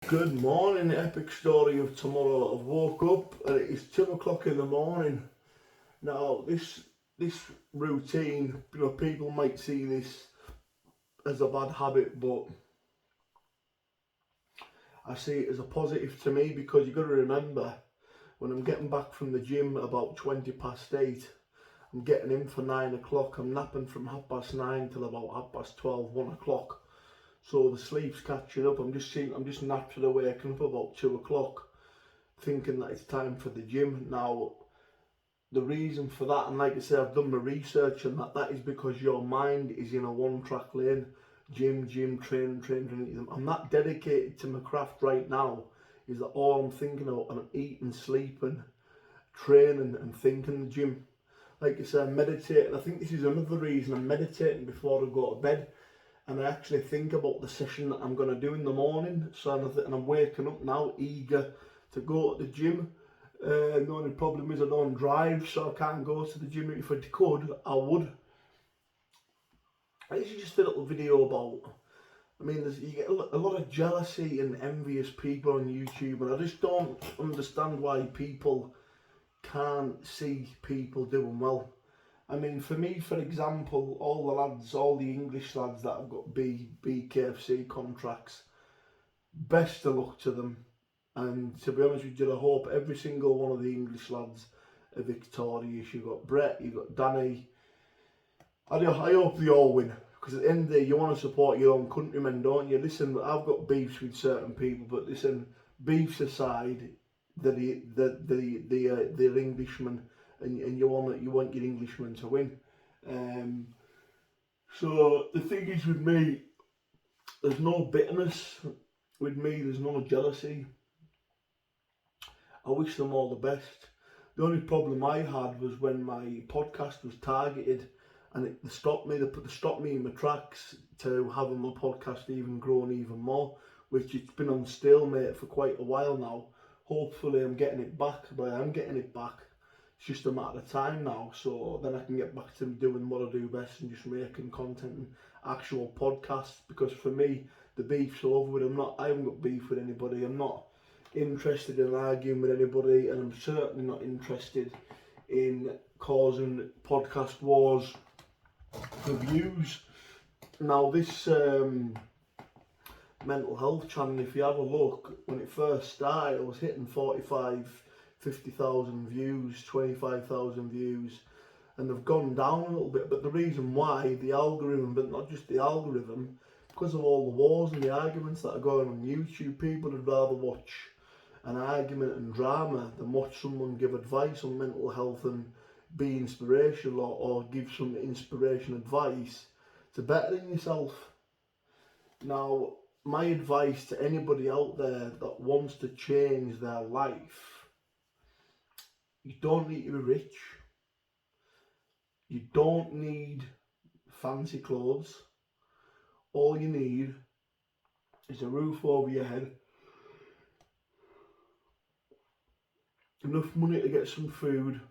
Good morning, the epic story of tomorrow. I've woke up and it is 2 o'clock in the morning. Now this routine, people might see this as a bad habit, but I see it as a positive to me because you've got to remember, when I'm getting back from the gym about 20 past 8, I'm getting in for 9 o'clock, I'm napping from 9:30 till about 12:30, 1 o'clock. So the sleep's catching up. I'm just naturally waking up about 2 o'clock, thinking that it's time for the gym. Now, the reason for that, and like I say, I've done my research on that is because your mind is in a one-track lane. Gym, training. I'm that dedicated to my craft right now, is that all I'm thinking about, and I'm eating, sleeping, training, and thinking the gym. Like I say, I'm meditating. I think this is another reason I'm meditating before I go to bed. And I actually think about the session that I'm going to do in the morning. So and I'm waking up now eager to go to the gym. The only problem is I don't drive, so I can't go to the gym. If I could, I would. This is just a little video about, you get a lot of jealousy and envious people on YouTube, and I just don't understand why people can't see people doing well. For me, for example, all the English lads that have got BKFC contracts, best of luck to them. And to be honest with you, I hope every single one of the English lads are victorious. You've got Brett, you've got Danny. I hope they all win, because at the end of the day, you want to support your own countrymen, don't you? Listen, I've got beefs with certain people, but listen, beefs aside, they're Englishmen. And you want your Englishman to win. So the thing is with me, there's no bitterness. With me, there's no jealousy. I wish them all the best. The only problem I had was when my podcast was targeted, and they stopped me in my tracks to having my podcast even grown even more, which it's been on stalemate for quite a while now. Hopefully I'm getting it back, but I am getting it back. It's just a matter of time now, so then I can get back to doing what I do best and just making content and actual podcasts. Because for me, the beef's over with. I haven't got beef with anybody. I'm not interested in arguing with anybody, and I'm certainly not interested in causing podcast wars for views. Now this mental health channel, if you have a look, when it first started, I was hitting 50,000 views, 25,000 views, and they've gone down a little bit. But the reason why, the algorithm, but not just the algorithm, because of all the wars and the arguments that are going on YouTube, people would rather watch an argument and drama than watch someone give advice on mental health and be inspirational, or give some inspiration advice to better yourself. Now, my advice to anybody out there that wants to change their life: you don't need to be rich. You don't need fancy clothes. All you need is a roof over your head, enough money to get some food,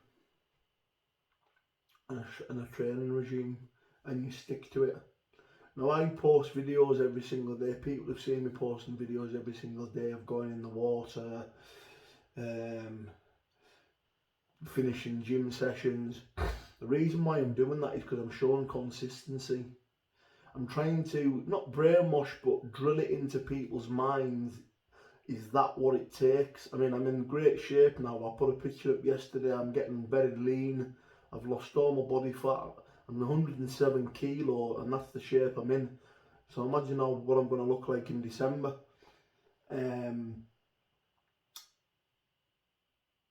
and a training regime, and you stick to it. Now, I post videos every single day. People have seen me posting videos every single day of going in the water, finishing gym sessions. The reason why I'm doing that is because I'm showing consistency. I'm trying to not brainwash, but drill it into people's minds. Is that what it takes? I'm in great shape now. I put a picture up yesterday. I'm getting very lean. I've lost all my body fat. I'm 107 kilo, and that's the shape I'm in. So imagine now what I'm going to look like in December.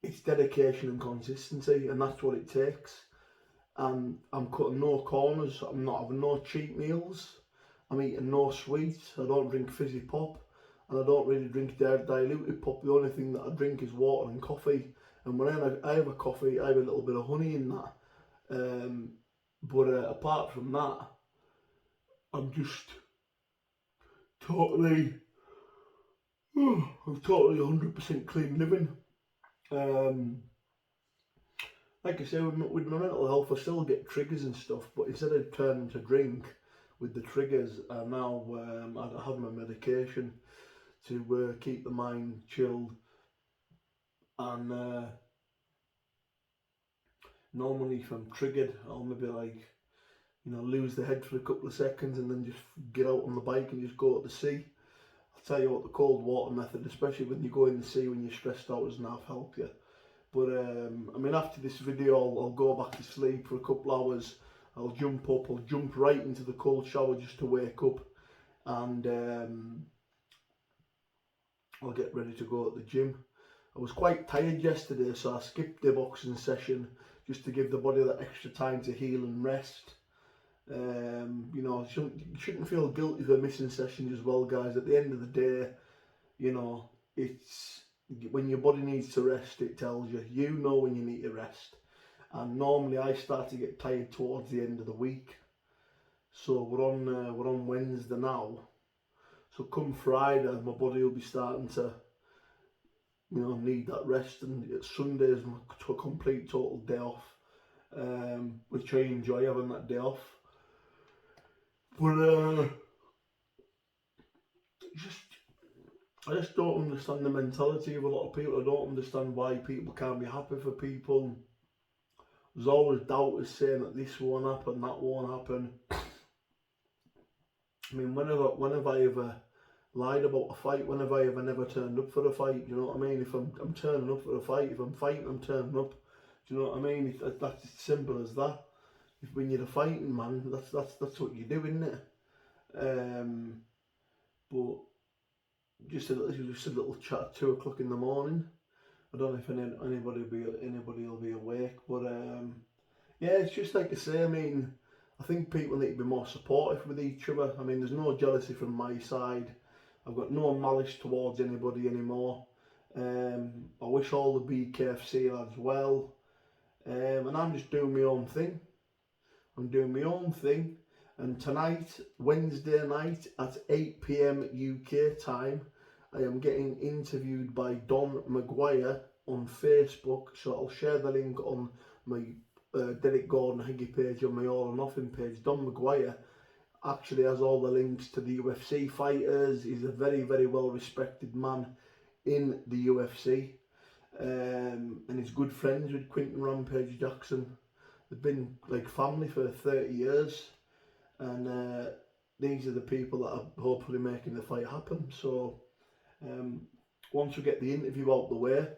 It's dedication and consistency, and that's what it takes. And I'm cutting no corners. I'm not having no cheap meals. I'm eating no sweets. I don't drink fizzy pop, and I don't really drink diluted pop. The only thing that I drink is water and coffee. And when I have a coffee, I have a little bit of honey in that. But apart from that, I'm just totally 100% clean living. Like I say, with my mental health, I still get triggers and stuff, but instead of turning to drink with the triggers, I now I have my medication to keep the mind chilled. And normally if I'm triggered, I'll maybe like, you know, lose the head for a couple of seconds and then just get out on the bike and just go to the sea. I'll tell you what, the cold water method, especially when you go in the sea when you're stressed out, doesn't half help you. But I mean, after this video, I'll go back to sleep for a couple hours. I'll jump up, I'll jump right into the cold shower just to wake up, and I'll get ready to go at the gym. I was quite tired yesterday, so I skipped the boxing session just to give the body that extra time to heal and rest. You know, you shouldn't feel guilty for missing sessions as well, guys. At the end of the day, you know, it's when your body needs to rest, it tells you. You know when you need to rest. And normally I start to get tired towards the end of the week. So we're on Wednesday now. So come Friday, my body will be starting to, you know, need that rest. And Sunday is my complete total day off, which I enjoy having that day off. But I just don't understand the mentality of a lot of people. I don't understand why people can't be happy for people. There's always doubters saying that this won't happen, that won't happen. I mean, when have I ever lied about a fight? When have I ever never turned up for a fight? Do you know what I mean? If I'm turning up for a fight, if I'm fighting, I'm turning up. Do you know what I mean? That's as simple as that. When you're a fighting man, that's what you do, isn't it? But just a little chat at 2 o'clock in the morning. I don't know if anybody will be awake, but yeah, it's just like I say. I mean, I think people need to be more supportive with each other. I mean, there's no jealousy from my side. I've got no malice towards anybody anymore. I wish all the BKFC lads well, and I'm just doing my own thing. I'm doing my own thing, and tonight, Wednesday night at 8 PM UK time, I am getting interviewed by Don Maguire on Facebook, so I'll share the link on my Derek Gordon Heggie page, on my All or Nothing page. Don Maguire actually has all the links to the UFC fighters. He's a very, very well respected man in the UFC, and he's good friends with Quinton Rampage Jackson. They've been like family for 30 years, and these are the people that are hopefully making the fight happen. So once we get the interview out the way,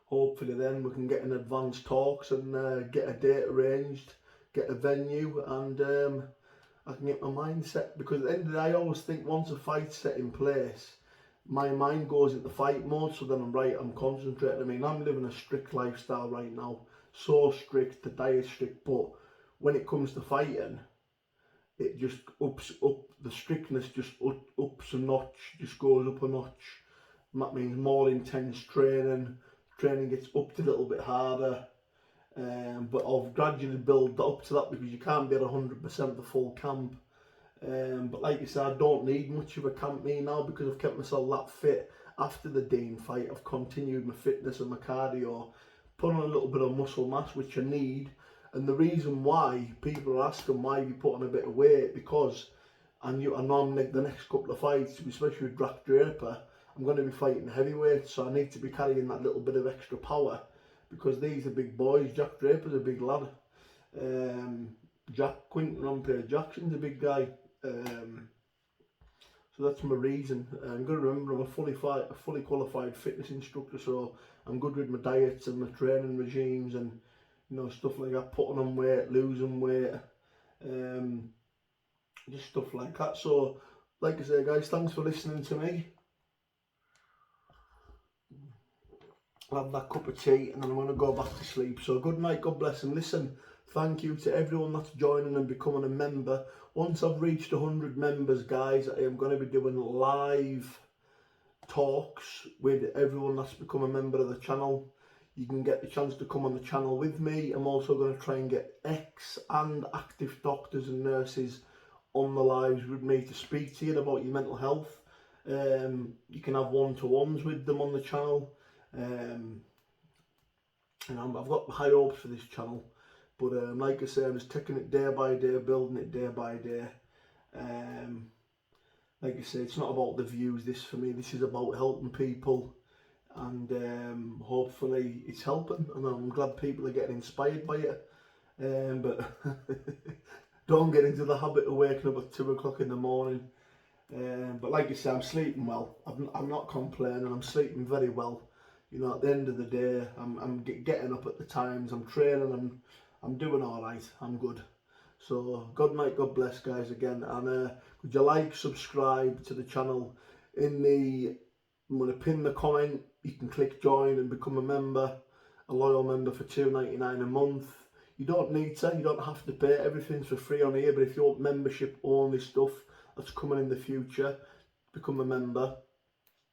hopefully then we can get in advanced talks and get a date arranged, get a venue, and I can get my mind set. Because at the end of the day, I always think once a fight's set in place, my mind goes into fight mode, so then I'm concentrating. I mean, I'm living a strict lifestyle right now, so strict, the diet's strict, but when it comes to fighting, it just ups the strictness, just ups a notch, just goes up a notch. And that means more intense training gets upped a little bit harder, but I've gradually built up to that, because you can't be at 100% the full camp. But like I said, I don't need much of a camp me now, because I've kept myself that fit. After the Dean fight, I've continued my fitness and my cardio, put on a little bit of muscle mass, which I need. And the reason why people are asking why you put on a bit of weight, because I know I'm like the next couple of fights, especially with Jack Draper, I'm going to be fighting heavyweight, so I need to be carrying that little bit of extra power, because these are big boys. Jack Draper's a big lad. Quinton Rampage Jackson's a big guy. So that's my reason. I'm going to remember I'm a fully qualified fitness instructor, so I'm good with my diets and my training regimes and, you know, stuff like that, putting on weight, losing weight, just stuff like that. So like I say, guys, thanks for listening to me. I'll have that cup of tea and then I'm going to go back to sleep. So good night, God bless, and listen, thank you to everyone that's joining and becoming a member. Once I've reached 100 members, guys, I am going to be doing live talks with everyone that's become a member of the channel. You can get the chance to come on the channel with me. I'm also going to try and get ex and active doctors and nurses on the lives with me to speak to you about your mental health. You can have one-to-ones with them on the channel. And I've got high hopes for this channel, but like I say, I'm just taking it day by day, building it day by day. like I say, it's not about the views. This for me, this is about helping people, and hopefully it's helping, and I'm glad people are getting inspired by it. But don't get into the habit of waking up at 2 o'clock in the morning. But like I say, I'm sleeping well. I'm not complaining. I'm sleeping very well. You know, at the end of the day, I'm getting up at the times. I'm training. I'm doing all right. I'm good. So good night, God bless, guys, again. And could you like, subscribe to the channel? I'm going to pin the comment. You can click join and become a member, a loyal member for $2.99 a month. You don't need to. You don't have to pay. Everything's for free on here. But if you want membership only stuff that's coming in the future, become a member.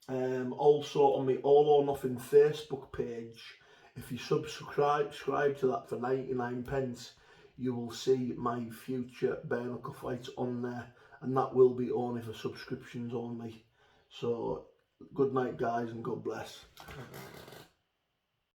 Also on my All or Nothing Facebook page, if you subscribe to that for 99p, you will see my future bare knuckle fights on there, and that will be only for subscriptions only. So good night, guys, and God bless.